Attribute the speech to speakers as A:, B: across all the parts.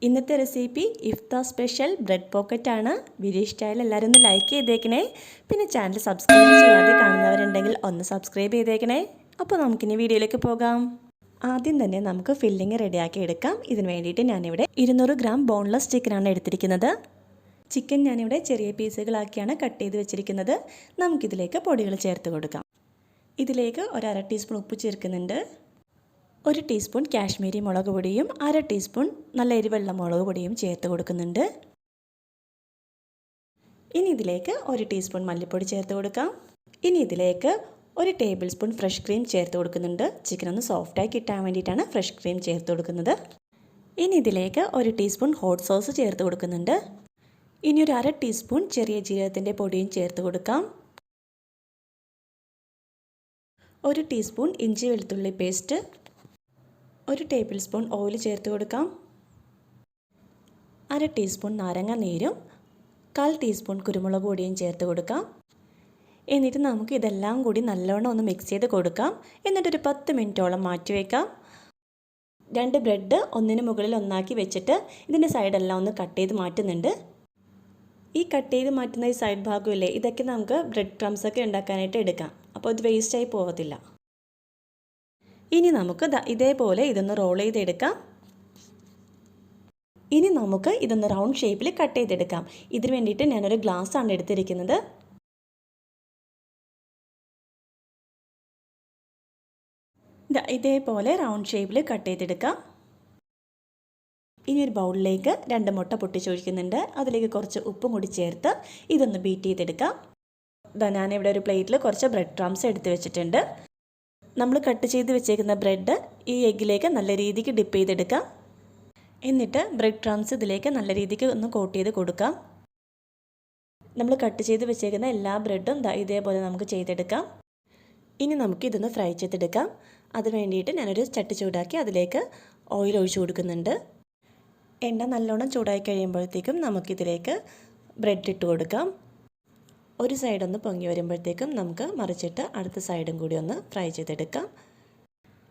A: ഇന്നത്തെ റെസിപ്പി ഇഫ്താർ special bread pocket ആണ്. Video ഇഷ്ടമായാലും എല്ലാവരും ഒന്ന് ലൈക്ക് ചെയ്തേക്കണേ. പിന്നെ ചാനൽ സബ്സ്ക്രൈബ് ചെയ്യാതെ കാണുന്നവരുണ്ടെങ്കിൽ ഒന്ന് സബ്സ്ക്രൈബ് ചെയ്തേക്കണേ. അപ്പോൾ നമുക്കിനി വീഡിയോയിലേക്ക് പോകാം. ആദ്യം തന്നെ നമുക്ക് ഫില്ലിങ് റെഡിയാക്കി എടുക്കാം. ഇതിന് വേണ്ടിയിട്ട് ഞാനിവിടെ 200 ഗ്രാം ബോൺലെസ് ചിക്കനാണ് എടുത്തിരിക്കുന്നത്. ചിക്കൻ ഞാനിവിടെ ചെറിയ പീസുകളാക്കിയാണ് കട്ട് ചെയ്ത് വെച്ചിരിക്കുന്നത്. നമുക്കിതിലേക്ക് പൊടികൾ ചേർത്ത് കൊടുക്കാം. ഇതിലേക്ക് ഒരു അര ടീസ്പൂൺ ഉപ്പ് ചേർക്കുന്നുണ്ട്. 1 ടീസ്പൂൺ കാശ്മീരി മുളക് പൊടിയും 1/2 ടീസ്പൂൺ നല്ല എരിവെള്ള മുളക് പൊടിയും ചേർത്ത് കൊടുക്കുന്നുണ്ട്. ഇനി ഇതിലേക്ക് 1 ടീസ്പൂൺ മല്ലിപ്പൊടി ചേർത്ത് കൊടുക്കാം. ഇനി ഇതിലേക്ക് 1 ടേബിൾ സ്പൂൺ ഫ്രഷ് ക്രീം ചേർത്ത് കൊടുക്കുന്നുണ്ട്. ചിക്കൻ ഒന്ന് സോഫ്റ്റായി കിട്ടാൻ വേണ്ടിയിട്ടാണ് ഫ്രഷ് ക്രീം ചേർത്ത് കൊടുക്കുന്നത്. ഇനി ഇതിലേക്ക് 1 ടീസ്പൂൺ ഹോട്ട് സോസ് ചേർത്ത് കൊടുക്കുന്നുണ്ട്. ഇനി ഒരു 1/2 ടീസ്പൂൺ ചെറിയ ജീരകത്തിൻ്റെ പൊടിയും ചേർത്ത് കൊടുക്കാം. 1 ടീസ്പൂൺ ഇഞ്ചി വെളുത്തുള്ളി പേസ്റ്റ്, 1 ടേബിൾ സ്പൂൺ ഓയിൽ ചേർത്ത് കൊടുക്കാം. 1/2 ടീസ്പൂൺ നാരങ്ങ നീരും 1/4 ടീസ്പൂൺ കുരുമുളക് പൊടിയും ചേർത്ത് കൊടുക്കാം. എന്നിട്ട് നമുക്ക് ഇതെല്ലാം കൂടി നല്ലോണം ഒന്ന് മിക്സ് ചെയ്ത് കൊടുക്കാം. എന്നിട്ടൊരു 10 മിനിറ്റോളം മാറ്റി വയ്ക്കാം. 2 ബ്രെഡ് ഒന്നിന് മുകളിൽ ഒന്നാക്കി വെച്ചിട്ട് ഇതിൻ്റെ സൈഡെല്ലാം ഒന്ന് കട്ട് ചെയ്ത് മാറ്റുന്നുണ്ട്. ഈ കട്ട് ചെയ്ത് മാറ്റുന്ന ഈ സൈഡ് ഭാഗമില്ലേ, ഇതൊക്കെ നമുക്ക് ബ്രെഡ് ക്രംസൊക്കെ ഉണ്ടാക്കാനായിട്ട് എടുക്കാം. അപ്പോൾ ഇത് വേസ്റ്റായി പോകത്തില്ല. ഇനി നമുക്ക് ഇതേപോലെ ഇതൊന്ന് റോൾ ചെയ്തെടുക്കാം. ഇനി നമുക്ക് ഇതൊന്ന് റൗണ്ട് ഷേപ്പിൽ കട്ട് ചെയ്തെടുക്കാം. ഇതിന് വേണ്ടിയിട്ട് ഞാനൊരു ഗ്ലാസ് ആണ് എടുത്തിരിക്കുന്നത്. ഇതേപോലെ റൗണ്ട് ഷേപ്പിൽ കട്ട് ചെയ്തെടുക്കാം. ഇനി ഒരു ബൗളിലേക്ക് 2 മുട്ട പൊട്ടിച്ചൊഴിക്കുന്നുണ്ട്. അതിലേക്ക് കുറച്ച് ഉപ്പും കൂടി ചേർത്ത് ഇതൊന്ന് ബീറ്റ് ചെയ്തെടുക്കാം. ഞാനിവിടെ ഒരു പ്ലേറ്റിൽ കുറച്ച് ബ്രെഡ് ക്രംസ് എടുത്ത് വെച്ചിട്ടുണ്ട്. നമ്മൾ കട്ട് ചെയ്ത് വെച്ചേക്കുന്ന ബ്രെഡ് ഈ എഗ്ഗിലേക്ക് നല്ല രീതിക്ക് ഡിപ്പ് ചെയ്തെടുക്കാം. എന്നിട്ട് ബ്രെഡ് ക്രംസ് ഇതിലേക്ക് നല്ല രീതിക്ക് ഒന്ന് കോട്ട് ചെയ്ത് കൊടുക്കാം. നമ്മൾ കട്ട് ചെയ്ത് വെച്ചേക്കുന്ന എല്ലാ ബ്രെഡും ഇതേപോലെ നമുക്ക് ചെയ്തെടുക്കാം. ഇനി നമുക്ക് ഇതൊന്ന് ഫ്രൈ ചെയ്തെടുക്കാം. അതിന് വേണ്ടിയിട്ട് ഞാനൊരു ചട്ടി ചൂടാക്കി അതിലേക്ക് ഓയിൽ ഒഴിച്ചു കൊടുക്കുന്നുണ്ട്. എണ്ണ നല്ലോണം ചൂടായി കഴിയുമ്പോഴത്തേക്കും നമുക്കിതിലേക്ക് ബ്രെഡ് ഇട്ട് കൊടുക്കാം. ഒരു സൈഡൊന്ന് പൊങ്ങി വരുമ്പോഴത്തേക്കും നമുക്ക് മറിച്ചിട്ട് അടുത്ത സൈഡും കൂടി ഒന്ന് ഫ്രൈ ചെയ്തെടുക്കാം.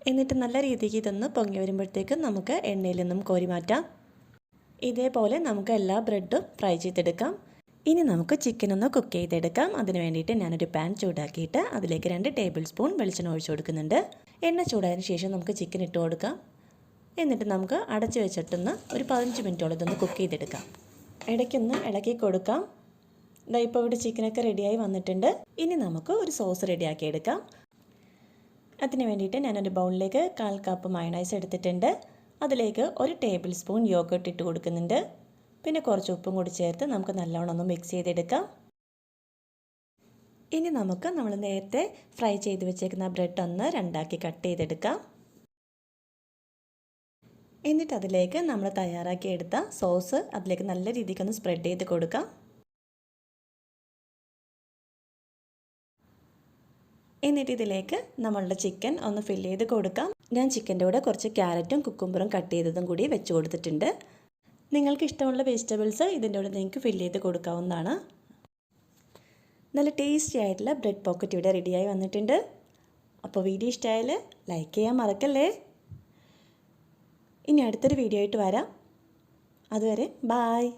A: എന്നിട്ട് നല്ല രീതിക്ക് ഇതൊന്ന് പൊങ്ങി വരുമ്പോഴത്തേക്കും നമുക്ക് എണ്ണയിൽ നിന്നും കോരി മാറ്റാം. ഇതേപോലെ നമുക്ക് എല്ലാ ബ്രെഡും ഫ്രൈ ചെയ്തെടുക്കാം. ഇനി നമുക്ക് ചിക്കൻ ഒന്ന് കുക്ക് ചെയ്തെടുക്കാം. അതിന് വേണ്ടിയിട്ട് ഞാനൊരു പാൻ ചൂടാക്കിയിട്ട് അതിലേക്ക് 2 ടേബിൾ സ്പൂൺ വെളിച്ചെണ്ണ ഒഴിച്ചു കൊടുക്കുന്നുണ്ട്. എണ്ണ ചൂടായതിനു ശേഷം നമുക്ക് ചിക്കൻ ഇട്ട് കൊടുക്കാം. എന്നിട്ട് നമുക്ക് അടച്ച് വെച്ചിട്ടൊന്ന് ഒരു 15 മിനിറ്റോളം ഇതൊന്ന് കുക്ക് ചെയ്തെടുക്കാം. ഇടയ്ക്കൊന്ന് ഇളക്കി കൊടുക്കാം. ഇപ്പോൾ ഇവിടെ ചിക്കനൊക്കെ റെഡിയായി വന്നിട്ടുണ്ട്. ഇനി നമുക്ക് ഒരു സോസ് റെഡിയാക്കി എടുക്കാം. അതിന് വേണ്ടിയിട്ട് ഞാനൊരു ബൗളിലേക്ക് 1/4 കപ്പ് മയോണൈസ് എടുത്തിട്ടുണ്ട്. അതിലേക്ക് 1 ടേബിൾ സ്പൂൺ യോഗർട്ട് ഇട്ട് കൊടുക്കുന്നുണ്ട്. പിന്നെ കുറച്ച് ഉപ്പും കൂടി ചേർത്ത് നമുക്ക് നല്ലോണം ഒന്ന് മിക്സ് ചെയ്തെടുക്കാം. ഇനി നമുക്ക് നമ്മൾ നേരത്തെ ഫ്രൈ ചെയ്ത് വെച്ചേക്കുന്ന ബ്രെഡ് ഒന്ന് 2ആക്കി കട്ട് ചെയ്തെടുക്കാം. എന്നിട്ട് അതിലേക്ക് നമ്മൾ തയ്യാറാക്കി എടുത്ത സോസ് അതിലേക്ക് നല്ല രീതിക്കൊന്ന് സ്പ്രെഡ് ചെയ്ത് കൊടുക്കാം. എന്നിട്ട് ഇതിലേക്ക് നമ്മളുടെ ചിക്കൻ ഒന്ന് ഫില്ല് ചെയ്ത് കൊടുക്കാം. ഞാൻ ചിക്കൻ്റെ കൂടെ കുറച്ച് ക്യാരറ്റും കുക്കുംബറും കട്ട് ചെയ്തതും കൂടി വെച്ച് കൊടുത്തിട്ടുണ്ട്. നിങ്ങൾക്ക് ഇഷ്ടമുള്ള വെജിറ്റബിൾസ് ഇതിൻ്റെ കൂടെ നിങ്ങൾക്ക് ഫില്ല് ചെയ്ത് കൊടുക്കാവുന്നതാണ്. നല്ല ടേസ്റ്റി ആയിട്ടുള്ള ബ്രെഡ് പോക്കറ്റ് ഇവിടെ റെഡിയായി വന്നിട്ടുണ്ട്. അപ്പോൾ വീഡിയോ ഇഷ്ടമായാൽ ലൈക്ക് ചെയ്യാൻ മറക്കല്ലേ. ഇനി അടുത്തൊരു വീഡിയോ ആയിട്ട് വരാം. അതുവരെ ബായ്.